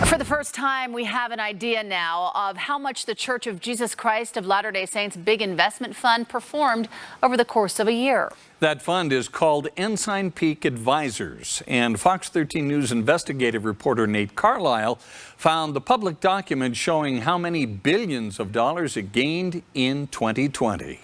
For the first time, we have an idea now of how much the Church of Jesus Christ of Latter-day Saints Big Investment Fund performed over the course of a year. That fund is called Ensign Peak Advisors, and Fox 13 News investigative reporter Nate Carlisle found the public document showing how many billions of dollars it gained in 2020.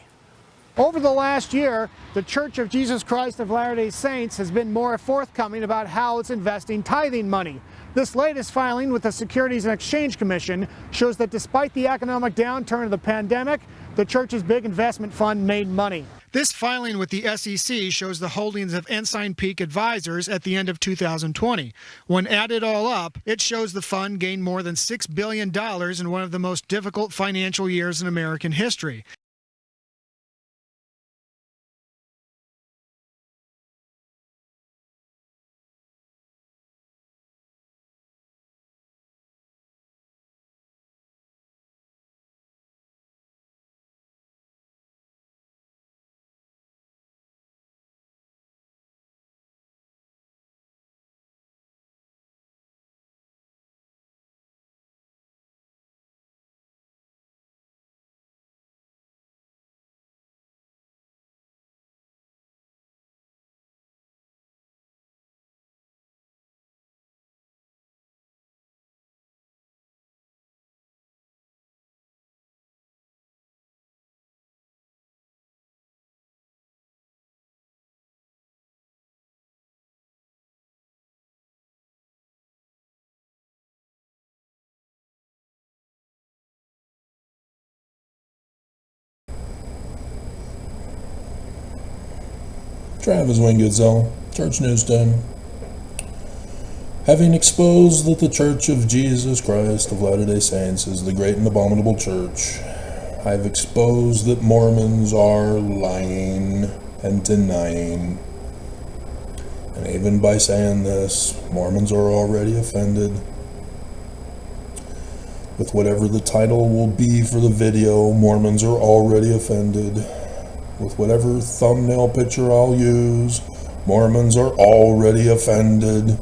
Over the last year, the Church of Jesus Christ of Latter-day Saints has been more forthcoming about how it's investing tithing money. This latest filing with the Securities and Exchange Commission shows that despite the economic downturn of the pandemic, the church's big investment fund made money. This filing with the SEC shows the holdings of Ensign Peak Advisors at the end of 2020. When added all up, it shows the fund gained more than $6 billion in one of the most difficult financial years in American history. Travis Wingoodsell, Church Newsstand. Having exposed that the Church of Jesus Christ of Latter-day Saints is the great and abominable church, I have exposed that Mormons are lying and denying. And even by saying this, Mormons are already offended. With whatever the title will be for the video, Mormons are already offended. With whatever thumbnail picture I'll use, Mormons are already offended.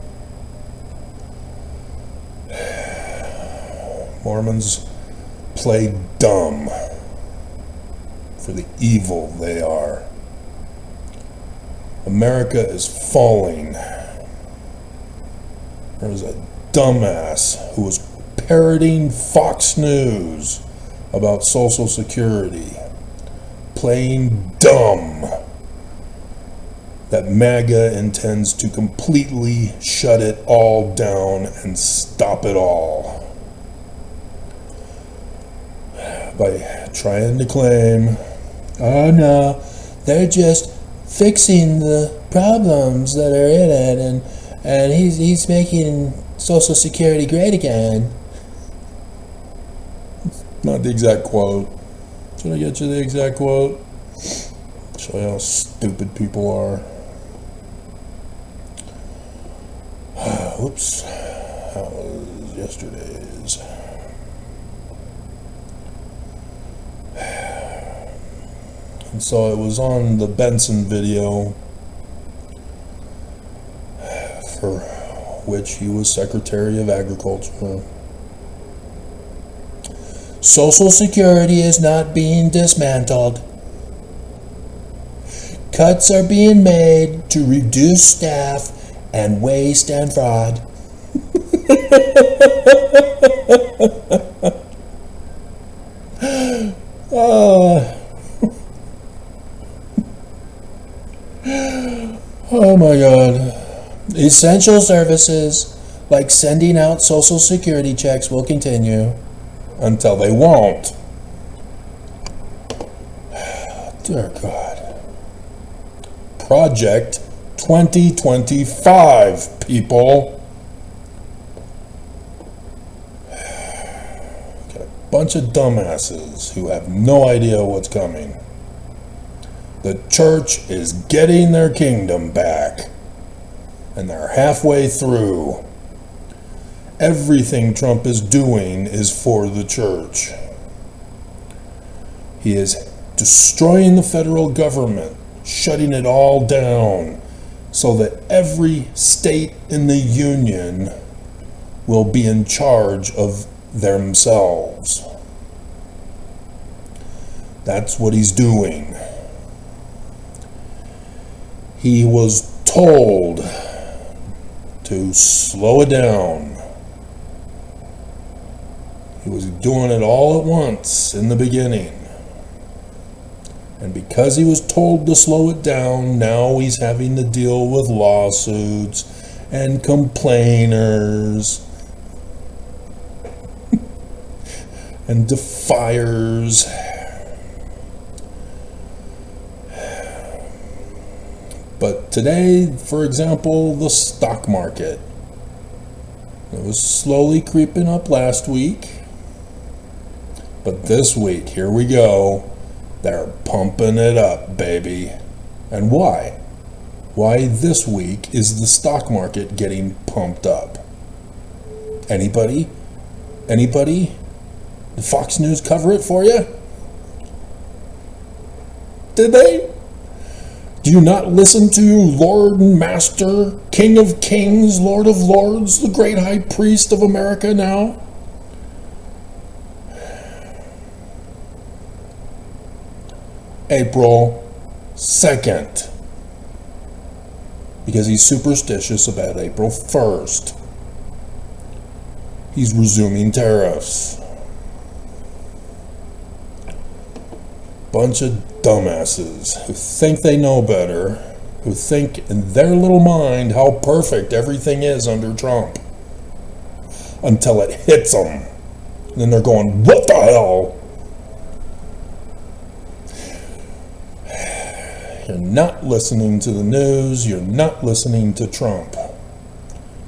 Mormons play dumb for the evil they are. America is falling. There's a dumbass who was parroting Fox News about Social Security, playing dumb, that MAGA intends to completely shut it all down and stop it all by trying to claim, oh no, they're just fixing the problems that are in it, and he's making Social Security great again. Not the exact quote. Should I get you the exact quote? Show you how stupid people are. Oops. That was yesterday's. And so it was on the Benson video, for which he was Secretary of Agriculture. Social Security is not being dismantled. Cuts are being made to reduce staff and waste and fraud. Oh my God. Essential services like sending out Social Security checks will continue until they won't. Dear God. Project 2025, people. Got a bunch of dumbasses who have no idea what's coming. The church is getting their kingdom back, and they're halfway through. Everything Trump is doing is for the church. He is destroying the federal government, shutting it all down so that every state in the union will be in charge of themselves. That's what he's doing. He was told to slow it down. He was doing it all at once in the beginning. And because he was told to slow it down, now he's having to deal with lawsuits and complainers and defiers. But today, for example, the stock market. It was slowly creeping up last week. But this week, here we go. They're pumping it up, baby. And why? Why this week is the stock market getting pumped up? Anybody? Anybody? Did Fox News cover it for you? Did they? Do you not listen to Lord and Master, King of Kings, Lord of Lords, the great High Priest of America now? April 2nd. Because he's superstitious about April 1st. He's resuming tariffs. Bunch of dumbasses who think they know better, who think in their little mind how perfect everything is under Trump. Until it hits them. And then they're going, what the hell? You're not listening to the news. You're not listening to Trump.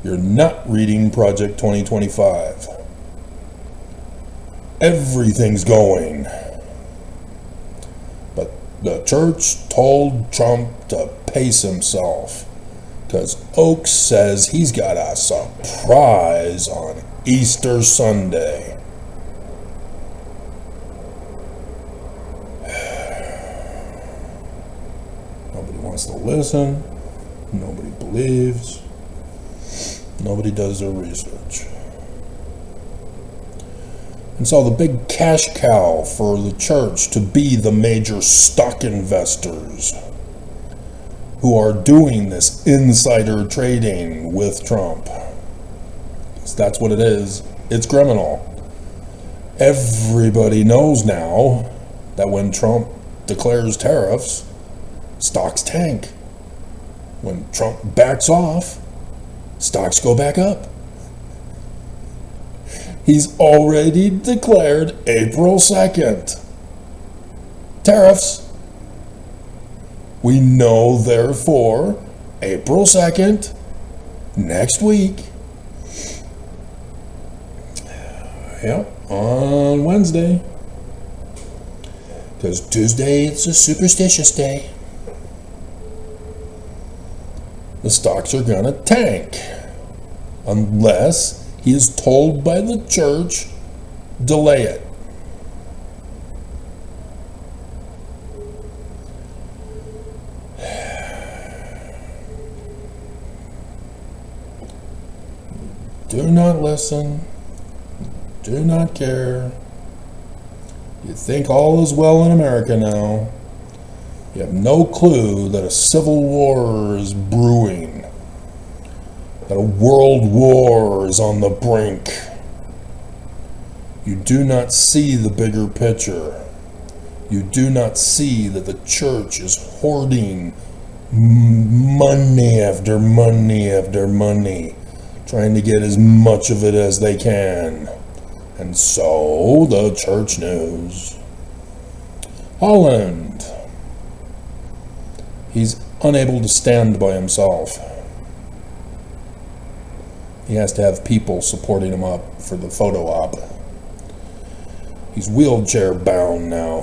You're not reading Project 2025. Everything's going. But the church told Trump to pace himself because Oaks says he's got a surprise on Easter Sunday. Nobody wants to listen. Nobody believes. Nobody does their research. And so the big cash cow for the church to be the major stock investors who are doing this insider trading with Trump. That's what it is. It's criminal. Everybody knows now that when Trump declares tariffs, stocks tank. When Trump backs off, stocks go back up. He's already declared April 2nd. Tariffs. We know, therefore, April 2nd, next week. Yep, on Wednesday. Because Tuesday, it's a superstitious day. The stocks are gonna tank. Unless he is told by the church, delay it. Do not listen. Do not care. You think all is well in America now. You have no clue that a civil war is brewing. That a world war is on the brink. You do not see the bigger picture. You do not see that the church is hoarding money after money after money, trying to get as much of it as they can. And so the church knows. Holland. He's unable to stand by himself. He has to have people supporting him up for the photo op. He's wheelchair bound now.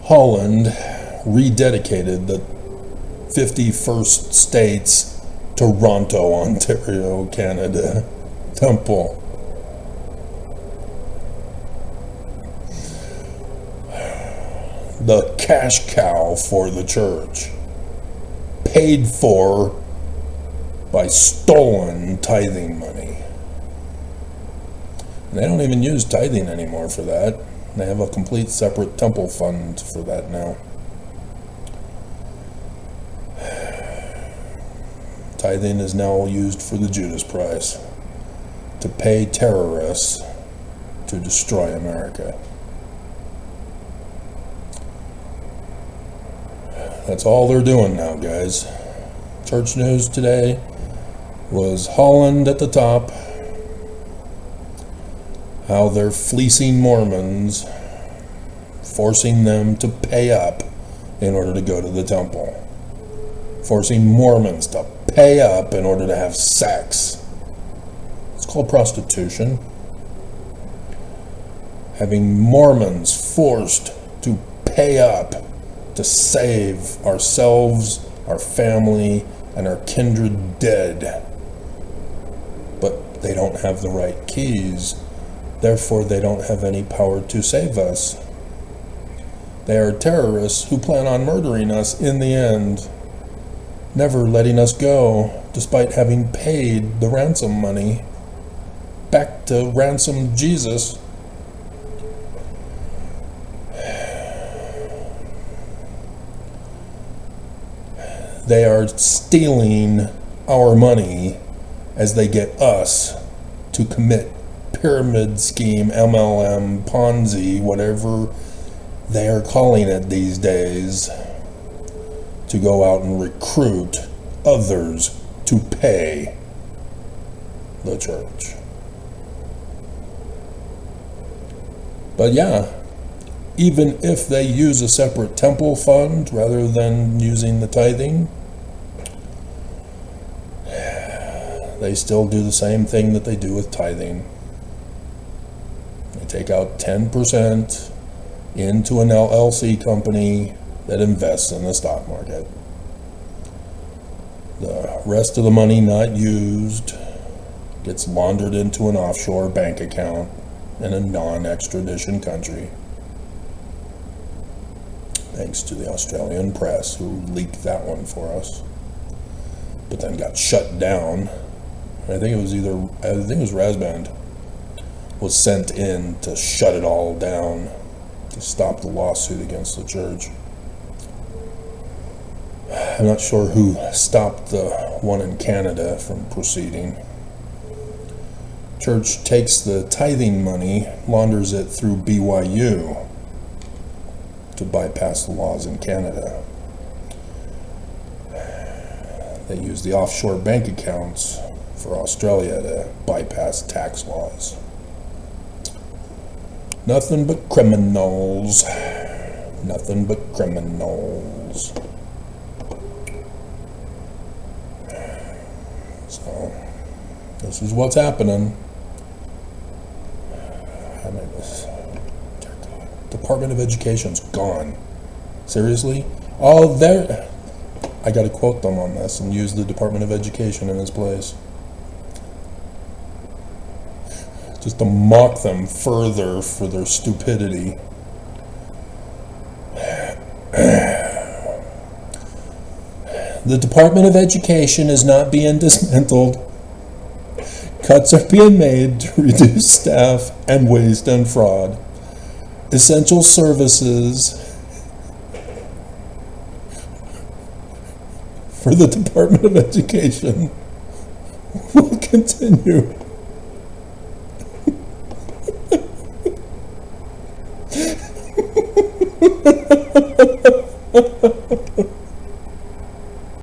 Holland rededicated the 51st States Toronto, Ontario, Canada temple. The cash cow for the church. Paid for by stolen tithing money. And they don't even use tithing anymore for that. They have a complete separate temple fund for that now. Tithing is now used for the Judas price, to pay terrorists to destroy America. That's all they're doing now, guys. Church news today was Holland at the top, how they're fleecing Mormons, forcing them to pay up in order to go to the temple. Forcing Mormons to pay up in order to have sex. It's called prostitution. Having Mormons forced to pay up to save ourselves, our family, and our kindred dead. But they don't have the right keys. Therefore, they don't have any power to save us. They are terrorists who plan on murdering us in the end, never letting us go, despite having paid the ransom money back to ransom Jesus. They are stealing our money as they get us to commit pyramid scheme, MLM, Ponzi, whatever they are calling it these days, to go out and recruit others to pay the church. But yeah, even if they use a separate temple fund rather than using the tithing, they still do the same thing that they do with tithing. They take out 10% into an LLC company that invests in the stock market. The rest of the money not used gets laundered into an offshore bank account in a non-extradition country. Thanks to the Australian press who leaked that one for us, but then got shut down. I think it was Rasband was sent in to shut it all down, to stop the lawsuit against the church. I'm not sure who stopped the one in Canada from proceeding. Church takes the tithing money, launders it through BYU to bypass the laws in Canada. They use the offshore bank accounts for Australia to bypass tax laws. Nothing but criminals. Nothing but criminals. So, this is what's happening. Department of Education's gone. Seriously? Oh, there. I got to quote them on this and use the Department of Education in its place, just to mock them further for their stupidity. The Department of Education is not being dismantled. Cuts are being made to reduce staff and waste and fraud. Essential services for the Department of Education will continue.